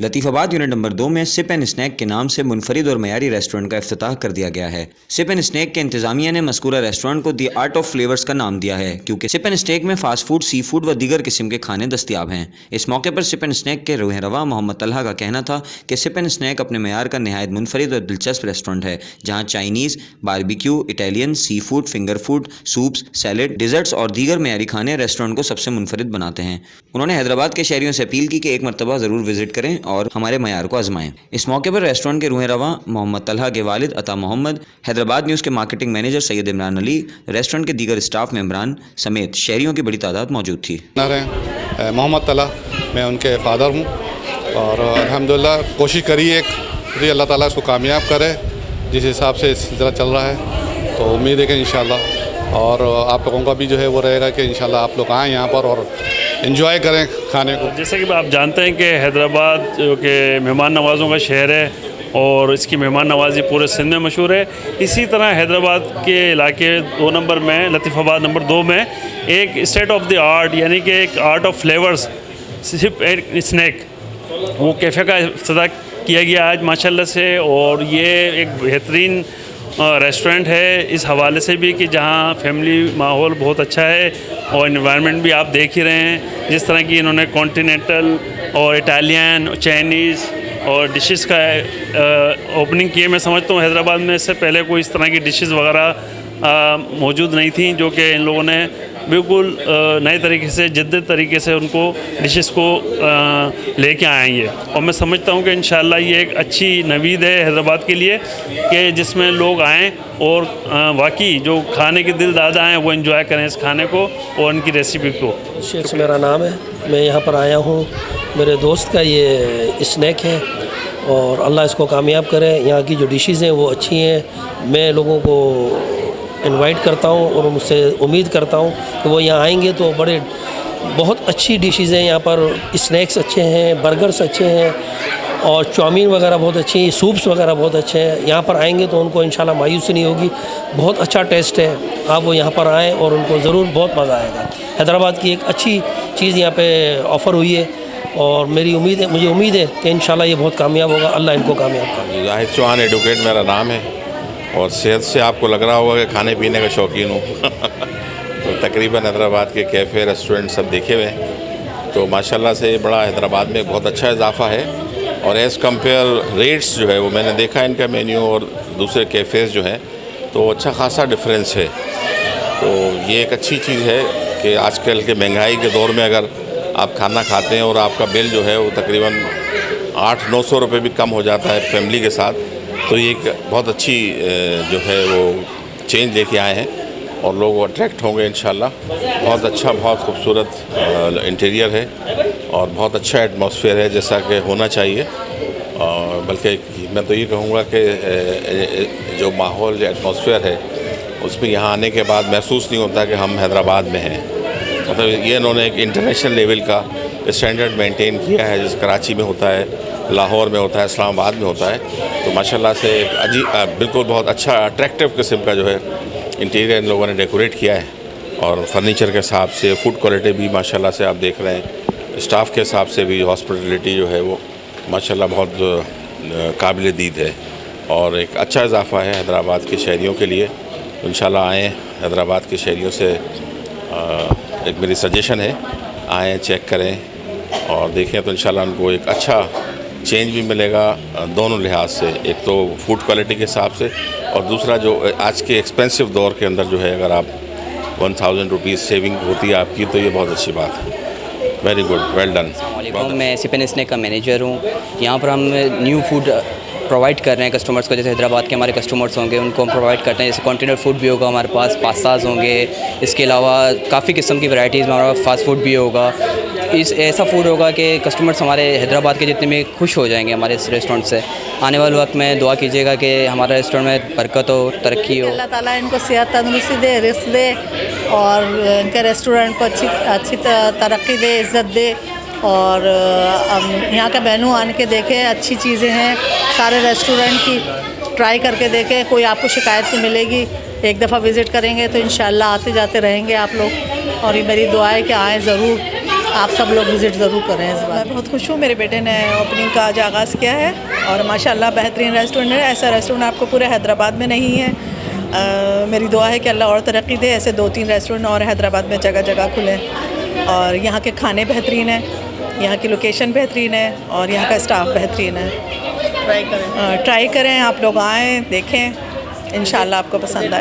Latifabad unit number 2 में SIP and snack के नाम से मुनफरिद और मयारी रेस्टोरेंट का इफ्तिताह कर दिया गया है। सिप एंड स्नैक के इंतजामिया ने मज़कूरा रेस्टोरेंट को दी आर्ट ऑफ फ्लेवर्स का नाम दिया है, क्योंकि सिप एंड स्नैक में फास्ट फूड, सी फूड व दीगर किस्म के खाने दस्तियाब हैं। इस मौके पर सिप एंड स्नैक के रूहरवा मोहम्मद तलहा का कहना था कि सिप एंड स्नैक अपने मयार का नहायत मुनफरिद और दिलचस्प रेस्टोरेंट है, जहाँ Chinese, barbecue, Italian, sea food, finger food, soups, salad, desserts और दीगर मयारी खाने रेस्टोरेंट को सबसे मुनफरिद बनाते हैं। उन्होंने हैदराबाद के शहरियों से अपील की कि एक मरतबा ज़रूर विजिट करें और हमारे मयार को आजमाएं। इस मौके पर रेस्टोरेंट के रूह रवा मोहम्मद तलहा के वालिद अता मोहम्मद, हैदराबाद न्यूज़ के marketing manager Syed Imran Ali, restaurant के दीगर स्टाफ मेंबरान समेत शहरियों की बड़ी तादाद मौजूद थी। मोहम्मद तलहा, मैं उनके फादर हूँ और अल्हम्दुलिल्लाह कोशिश करी एक अल्लाह ताला इसको कामयाब करे। जिस हिसाब से इस तरह चल रहा है तो उम्मीद है कि इंशाल्लाह और आप लोगों का भी जो है वो रहेगा कि इंशाल्लाह आप लोग आएँ यहाँ पर और एंजॉय करें खाने को। जैसे कि आप जानते हैं कि हैदराबाद जो कि मेहमान नवाज़ों का शहर है और इसकी मेहमान नवाज़ी पूरे सिंध में मशहूर है। इसी तरह हैदराबाद के इलाके 2 नंबर में, लतीफ़ाबाद नंबर 2 में एक स्टेट ऑफ द आर्ट यानी कि एक art of flavours sip and snack वो कैफ़े का इफ्तिताह किया गया आज माशाल्लाह से। और ये एक बेहतरीन रेस्टोरेंट है इस हवाले से भी कि जहाँ फैमिली माहौल बहुत अच्छा है और एनवायरनमेंट भी आप देख ही रहे हैं। जिस तरह की इन्होंने कॉन्टिनेंटल और इटालियन, चाइनीज़ और डिशेस का ओपनिंग किए। मैं समझता हूँ हैदराबाद में इससे पहले कोई इस तरह की डिशेस वगैरह मौजूद नहीं थी, जो कि इन लोगों ने बिल्कुल नए तरीके से, जद्दीद तरीके से उनको डिशेस को लेके आए हैं। और मैं समझता हूँ कि इंशाल्लाह ये एक अच्छी नवीद है हैदराबाद के लिए कि जिसमें लोग आएँ और वाकई जो खाने के दिल दादा हैं वो एंजॉय करें इस खाने को और इनकी रेसिपी को। शेख मेरा नाम है, मैं यहाँ पर आया हूँ, मेरे दोस्त का ये स्नैक है और अल्लाह इसको कामयाब करे। यहाँ की जो डिशेज़ हैं वो अच्छी हैं। मैं लोगों को इनवाइट करता हूँ और उनसे उम्मीद करता हूँ कि वो यहाँ आएंगे तो बहुत अच्छी डिशेज़ हैं यहाँ पर। स्नैक्स अच्छे हैं, बर्गर्स अच्छे हैं और चाउमीन वगैरह बहुत अच्छी हैं, सूप्स वगैरह बहुत अच्छे हैं। यहाँ पर आएंगे तो उनको इंशाल्लाह मायूसी नहीं होगी। बहुत अच्छा टेस्ट है, आप वो यहाँ पर आएँ और उनको ज़रूर बहुत मज़ा आएगा। हैदराबाद की एक अच्छी चीज़ यहाँ पे ऑफ़र हुई है और मुझे उम्मीद है कि इंशाल्लाह ये बहुत कामयाब होगा। अल्लाह इनको कामयाब करे। जाहिद चौहान एडवोकेट मेरा नाम है और सेहत से आपको लग रहा होगा कि खाने पीने का शौकीन हूँ। तो तकरीबन हैदराबाद के कैफ़े, रेस्टोरेंट सब देखे हुए हैं। तो माशाल्लाह से बड़ा हैदराबाद में बहुत अच्छा इजाफा है और एज़ कम्पेयर रेट्स जो है वो मैंने देखा इनका मेन्यू और दूसरे कैफ़ेज़ जो हैं तो अच्छा खासा डिफरेंस है। तो ये एक अच्छी चीज़ है कि आजकल के महंगाई के दौर में अगर आप खाना खाते हैं और आपका बिल जो है वो तकरीबन 800-900 रुपये भी कम हो जाता है फैमिली के साथ, तो ये एक बहुत अच्छी जो है वो चेंज लेके आए हैं और लोग अट्रैक्ट होंगे इंशाल्लाह। बहुत अच्छा, बहुत खूबसूरत इंटीरियर है और बहुत अच्छा एटमॉस्फेयर है जैसा कि होना चाहिए। बल्कि मैं तो ये कहूँगा कि जो माहौल, एटमॉस्फेयर है उसमें यहाँ आने के बाद महसूस नहीं होता कि हम हैदराबाद में हैं। मतलब ये इन्होंने एक इंटरनेशनल लेवल का स्टैंडर्ड मेंटेन किया है, जैसे कराची में होता है, लाहौर में होता है, इस्लामाबाद में होता है। तो माशाल्लाह से एक बिल्कुल बहुत अच्छा अट्रैक्टिव किस्म का जो है इंटीरियर इन लोगों ने डेकोरेट किया है और फर्नीचर के हिसाब से, फूड क्वालिटी भी माशाल्लाह से आप देख रहे हैं, स्टाफ के हिसाब से भी हॉस्पिटलिटी जो है वो माशाल्लाह बहुत काबिल दीद है और एक अच्छा इजाफा है हैदराबाद के शहरियों के लिए। इंशाल्लाह आएँ, हैदराबाद के शहरियों से एक मेरी सजेशन है, आएँ, चेक करें और देखें तो इंशाल्लाह उनको एक अच्छा चेंज भी मिलेगा दोनों लिहाज से। एक तो फूड क्वालिटी के हिसाब से और दूसरा जो आज के एक्सपेंसिव दौर के अंदर जो है अगर आप 1000 रुपीज़ सेविंग होती है आपकी तो ये बहुत अच्छी बात है। Very good, well done. मैं सिप एंड स्नैक का मैनेजर हूँ। यहाँ पर हम न्यू फूड प्रोवाइड कर रहे हैं कस्टमर्स को। जैसे हैदराबाद के हमारे कस्टमर्स होंगे उनको हम प्रोवाइड करते हैं। जैसे कॉन्टिनेंटल फूड भी होगा हमारे पास, पास्ताज होंगे, इसके अलावा काफ़ी किस्म की वैराइटीज़ में हमारा फास्ट फूड भी होगा। ऐसा फूड होगा कि कस्टमर्स हमारे हैदराबाद के जितने भी खुश हो जाएंगे हमारे इस रेस्टोरेंट से। आने वाले वक्त में दुआ कीजिएगा कि हमारा रेस्टोरेंट में बरकत हो, तरक्की हो। अल्लाह ताला इनको सेहत तंदुरुस्ती दे, रिस्क दे और इनके रेस्टोरेंट को अच्छी तरक्की दे, इज़्ज़त दे। और यहाँ का मेनू आन के देखें, अच्छी चीज़ें हैं सारे रेस्टोरेंट की, ट्राई करके देखें, कोई आपको शिकायत नहीं मिलेगी। एक दफ़ा विज़िट करेंगे तो इंशाल्लाह आते जाते रहेंगे आप लोग। और ये मेरी दुआ है कि आएँ ज़रूर आप सब लोग विज़िट ज़रूर करें इस बार। मैं बहुत खुश हूँ, मेरे बेटे ने ओपनिंग का आज आगाज़ किया है और माशाल्लाह बेहतरीन रेस्टोरेंट है। ऐसा रेस्टोरेंट आपको पूरे हैदराबाद में नहीं है। मेरी दुआ है कि अल्लाह और तरक्की दे, ऐसे 2-3 रेस्टोरेंट और हैदराबाद में जगह जगह खुलें। और यहाँ के खाने बेहतरीन हैं, यहाँ की लोकेशन बेहतरीन है और यहाँ का स्टाफ बेहतरीन है। ट्राई करें आप लोग आएँ, देखें, इंशाल्लाह आपको पसंद आए।